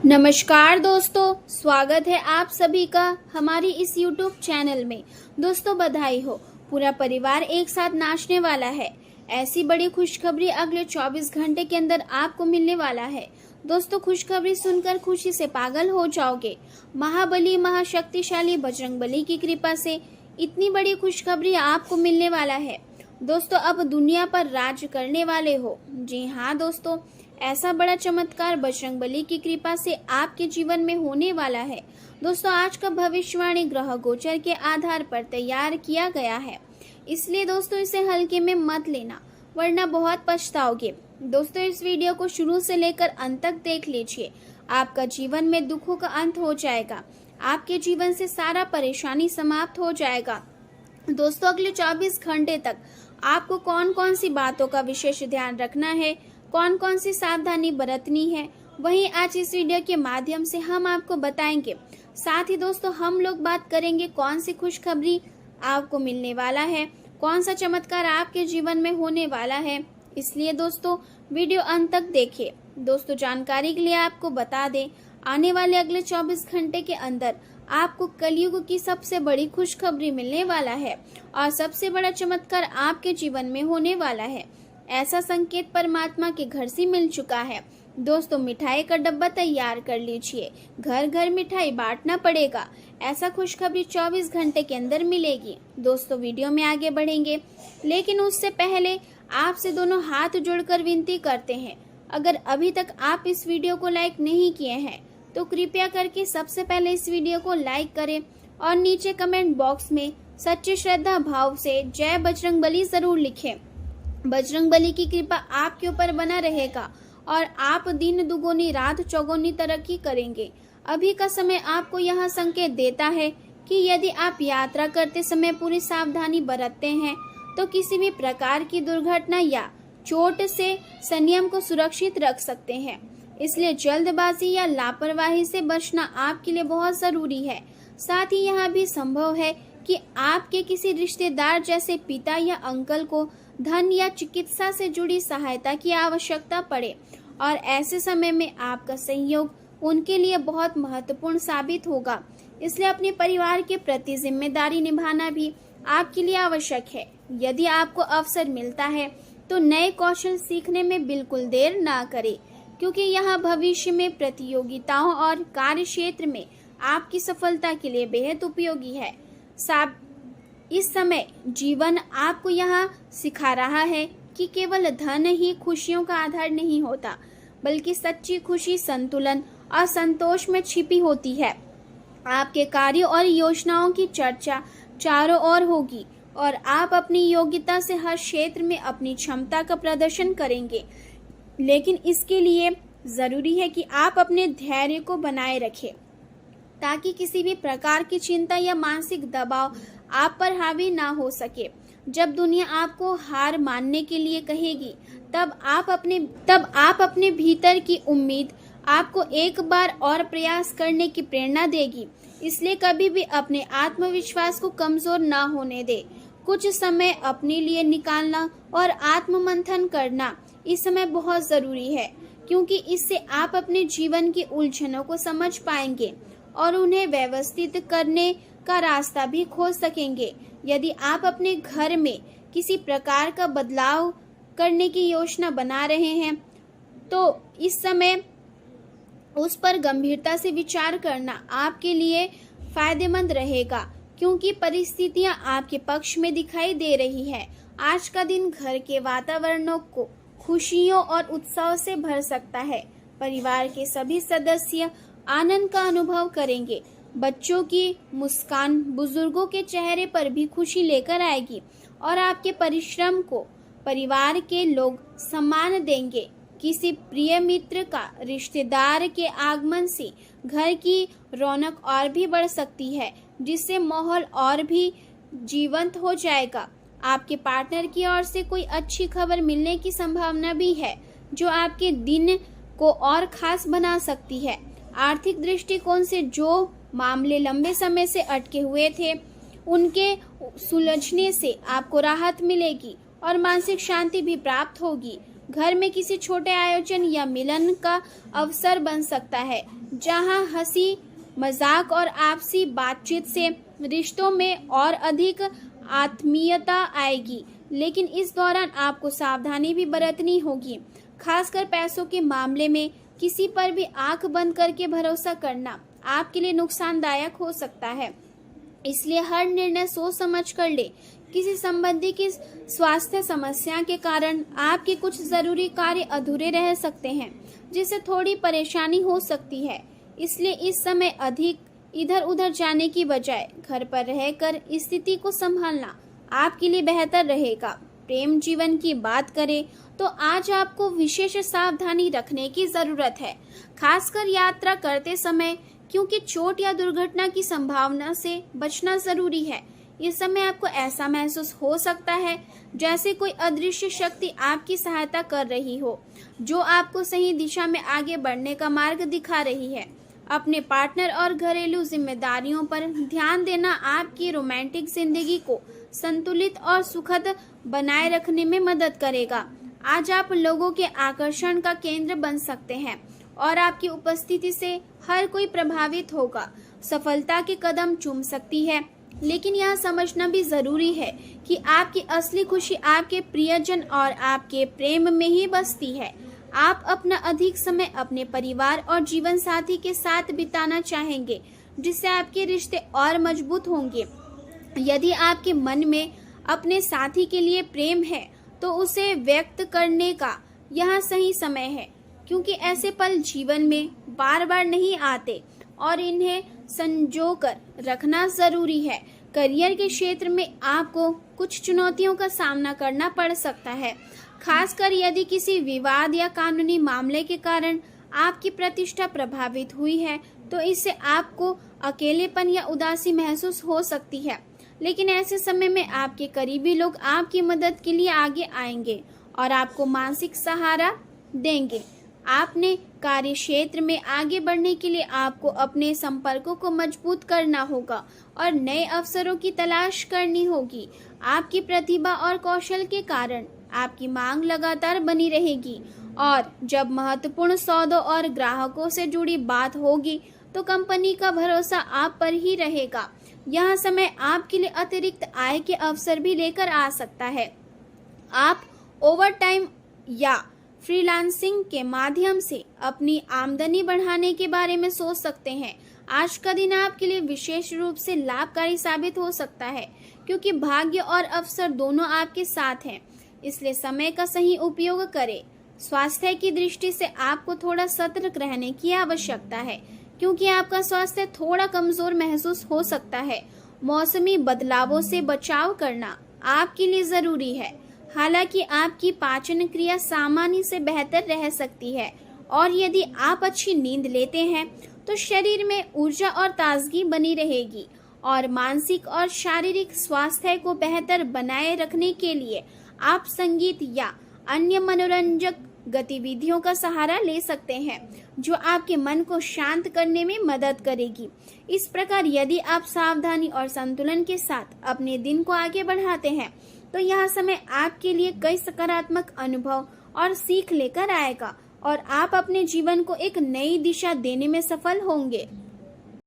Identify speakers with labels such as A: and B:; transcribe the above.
A: नमस्कार दोस्तों, स्वागत है आप सभी का हमारी इस YouTube चैनल में। दोस्तों बधाई हो, पूरा परिवार एक साथ नाचने वाला है। ऐसी बड़ी खुशखबरी अगले 24 घंटे के अंदर आपको मिलने वाला है। दोस्तों खुशखबरी सुनकर खुशी से पागल हो जाओगे। महाबली महाशक्तिशाली बजरंगबली की कृपा से इतनी बड़ी खुशखबरी आपको मिलने वाला है। दोस्तों अब दुनिया पर राज करने वाले हो। जी हाँ दोस्तों, ऐसा बड़ा चमत्कार बजरंगबली की कृपा से आपके जीवन में होने वाला है। दोस्तों आज का भविष्यवाणी ग्रह गोचर के आधार पर तैयार किया गया है, इसलिए दोस्तों इसे हल्के में मत लेना, वरना बहुत पछताओगे। दोस्तों इस वीडियो को शुरू से लेकर अंत तक देख लीजिए। आपका जीवन में दुखों का अंत हो जाएगा, आपके जीवन से सारा परेशानी समाप्त हो जाएगा। दोस्तों अगले 24 घंटे तक आपको कौन कौन सी बातों का विशेष ध्यान रखना है, कौन कौन सी सावधानी बरतनी है, वहीं आज इस वीडियो के माध्यम से हम आपको बताएंगे। साथ ही दोस्तों हम लोग बात करेंगे कौन सी खुशखबरी आपको मिलने वाला है, कौन सा चमत्कार आपके जीवन में होने वाला है। इसलिए दोस्तों वीडियो अंत तक देखिए। दोस्तों जानकारी के लिए आपको बता दें, आने वाले अगले 24 घंटे के अंदर आपको कलयुग की सबसे बड़ी खुशखबरी मिलने वाला है और सबसे बड़ा चमत्कार आपके जीवन में होने वाला है। ऐसा संकेत परमात्मा के घर से मिल चुका है। दोस्तों मिठाई का डब्बा तैयार कर लीजिए, घर घर मिठाई बांटना पड़ेगा। ऐसा खुशखबरी 24 घंटे के अंदर मिलेगी। दोस्तों वीडियो में आगे बढ़ेंगे, लेकिन उससे पहले आपसे दोनों हाथ जोड़कर विनती करते हैं, अगर अभी तक आप इस वीडियो को लाइक नहीं किए हैं तो कृपया करके सबसे पहले इस वीडियो को लाइक करें और नीचे कमेंट बॉक्स में सच्ची श्रद्धा भाव से जय बजरंगबली जरूर लिखें। बजरंगबली की कृपा आपके ऊपर बना रहेगा और आप दिन दुगुनी रात चौगुनी तरक्की करेंगे। अभी का समय आपको यह संकेत देता है कि यदि आप यात्रा करते समय पूरी सावधानी बरतते हैं तो किसी भी प्रकार की दुर्घटना या चोट से संयम को सुरक्षित रख सकते हैं। इसलिए जल्दबाजी या लापरवाही से बचना आपके लिए बहुत जरूरी है। साथ ही यह भी संभव है कि आपके किसी रिश्तेदार जैसे पिता या अंकल को धन या चिकित्सा से जुड़ी सहायता की आवश्यकता पड़े और ऐसे समय में आपका सहयोग उनके लिए बहुत महत्वपूर्ण साबित होगा। इसलिए अपने परिवार के प्रति जिम्मेदारी निभाना भी आपके लिए आवश्यक है। यदि आपको अवसर मिलता है तो नए कौशल सीखने में बिल्कुल देर ना करें, क्योंकि यह भविष्य में प्रतियोगिताओं और कार्य क्षेत्र में आपकी सफलता के लिए बेहद उपयोगी है। इस समय जीवन आपको यह सिखा रहा है कि केवल धन ही खुशियों का आधार नहीं होता, बल्कि सच्ची खुशी संतुलन और संतोष में छिपी होती है। आपके कार्यों और योजनाओं की चर्चा चारों ओर होगी और आप अपनी योग्यता से हर क्षेत्र में अपनी क्षमता का प्रदर्शन करेंगे। लेकिन इसके लिए जरूरी है कि आप अपने धैर्य को बनाए रखें, ताकि किसी भी प्रकार की चिंता या मानसिक दबाव आप पर हावी ना हो सके। जब दुनिया आपको हार मानने के लिए कहेगी, तब आप अपने भीतर की उम्मीद आपको एक बार और प्रयास करने की प्रेरणा देगी। इसलिए कभी भी अपने आत्मविश्वास को कमजोर ना होने दे। कुछ समय अपने लिए निकालना और आत्म मंथन करना इस समय बहुत जरूरी है, क्योंकि इससे आप अपने जीवन की उलझनों को समझ पाएंगे और उन्हें व्यवस्थित करने का रास्ता भी खोज सकेंगे। यदि आप अपने घर में किसी प्रकार का बदलाव करने की योजना बना रहे हैं तो इस समय उस पर गंभीरता से विचार करना आपके लिए फायदेमंद रहेगा, क्योंकि परिस्थितियां आपके पक्ष में दिखाई दे रही है। आज का दिन घर के वातावरणों को खुशियों और उत्साह से भर सकता है। परिवार के सभी सदस्य आनंद का अनुभव करेंगे। बच्चों की मुस्कान बुजुर्गों के चेहरे पर भी खुशी लेकर आएगी और आपके परिश्रम को परिवार के लोग सम्मान देंगे। किसी प्रिय मित्र का रिश्तेदार के आगमन से घर की रौनक और भी बढ़ सकती है, जिससे माहौल और भी जीवंत हो जाएगा। आपके पार्टनर की ओर से कोई अच्छी खबर मिलने की संभावना भी है, जो आपके दिन को और खास बना सकती है। आर्थिक दृष्टिकोण से जो मामले लंबे समय से अटके हुए थे, उनके सुलझने से आपको राहत मिलेगी और मानसिक शांति भी प्राप्त होगी। घर में किसी छोटे आयोजन या मिलन का अवसर बन सकता है, जहां हंसी मजाक और आपसी बातचीत से रिश्तों में और अधिक आत्मीयता आएगी। लेकिन इस दौरान आपको सावधानी भी बरतनी होगी, खासकर पैसों के मामले में। किसी पर भी आंख बंद करके भरोसा करना आपके लिए नुकसानदायक हो सकता है, इसलिए हर निर्णय सोच समझ कर ले। किसी संबंधी की स्वास्थ्य समस्या के कारण आपके कुछ जरूरी कार्य अधूरे रह सकते हैं, जिससे थोड़ी परेशानी हो सकती है। इसलिए इस समय अधिक इधर उधर जाने की बजाय घर पर रहकर स्थिति को संभालना आपके लिए बेहतर रहेगा। प्रेम जीवन की बात करें तो आज आपको विशेष सावधानी रखने की जरूरत है, खासकर यात्रा करते समय, क्योंकि चोट या दुर्घटना की संभावना से बचना जरूरी है। इस समय आपको ऐसा महसूस हो सकता है जैसे कोई अदृश्य शक्ति आपकी सहायता कर रही हो, जो आपको सही दिशा में आगे बढ़ने का मार्ग दिखा रही है। अपने पार्टनर और घरेलू जिम्मेदारियों पर ध्यान देना आपकी रोमांटिक जिंदगी को संतुलित और सुखद बनाए रखने में मदद करेगा। आज आप लोगों के आकर्षण का केंद्र बन सकते हैं और आपकी उपस्थिति से हर कोई प्रभावित होगा। सफलता के कदम चूम सकती है, लेकिन यह समझना भी जरूरी है कि आपकी असली खुशी आपके प्रियजन और आपके प्रेम में ही बसती है। आप अपना अधिक समय अपने परिवार और जीवन साथी के साथ बिताना चाहेंगे, जिससे आपके रिश्ते और मजबूत होंगे। यदि आपके मन में अपने साथी के लिए प्रेम है तो उसे व्यक्त करने का यह सही समय है, क्योंकि ऐसे पल जीवन में बार बार नहीं आते और इन्हें संजोकर रखना जरूरी है। करियर के क्षेत्र में आपको कुछ चुनौतियों का सामना करना पड़ सकता है, खासकर यदि किसी विवाद या कानूनी मामले के कारण आपकी प्रतिष्ठा प्रभावित हुई है, तो इससे आपको अकेलेपन या उदासी महसूस हो सकती है। लेकिन ऐसे समय में आपके करीबी लोग आपकी मदद के लिए आगे आएंगे और आपको मानसिक सहारा देंगे। आपने कार्य क्षेत्र में आगे बढ़ने के लिए आपको अपने संपर्कों को मजबूत करना होगा और नए अवसरों की तलाश करनी होगी। आपकी प्रतिभा और कौशल के कारण आपकी मांग लगातार बनी रहेगी और जब महत्वपूर्ण सौदों और ग्राहकों से जुड़ी बात होगी तो कंपनी का भरोसा आप पर ही रहेगा। यह समय आपके लिए अतिरिक्त आय के अवसर भी लेकर आ सकता है। आप ओवरटाइम या फ्रीलांसिंग के माध्यम से अपनी आमदनी बढ़ाने के बारे में सोच सकते हैं। आज का दिन आपके लिए विशेष रूप से लाभकारी साबित हो सकता है, क्योंकि भाग्य और अवसर दोनों आपके साथ हैं। इसलिए समय का सही उपयोग करें। स्वास्थ्य की दृष्टि से आपको थोड़ा सतर्क रहने की आवश्यकता है, क्योंकि आपका स्वास्थ्य थोड़ा कमजोर महसूस हो सकता है। मौसमी बदलावों से बचाव करना आपके लिए जरूरी है। हालांकि आपकी पाचन क्रिया सामान्य से बेहतर रह सकती है और यदि आप अच्छी नींद लेते हैं तो शरीर में ऊर्जा और ताजगी बनी रहेगी। और मानसिक और शारीरिक स्वास्थ्य को बेहतर बनाए रखने के लिए आप संगीत या अन्य मनोरंजक गतिविधियों का सहारा ले सकते हैं, जो आपके मन को शांत करने में मदद करेगी। इस प्रकार यदि आप सावधानी और संतुलन के साथ अपने दिन को आगे बढ़ाते हैं तो यह समय आपके लिए कई सकारात्मक अनुभव और सीख लेकर आएगा और आप अपने जीवन को एक नई दिशा देने में सफल होंगे।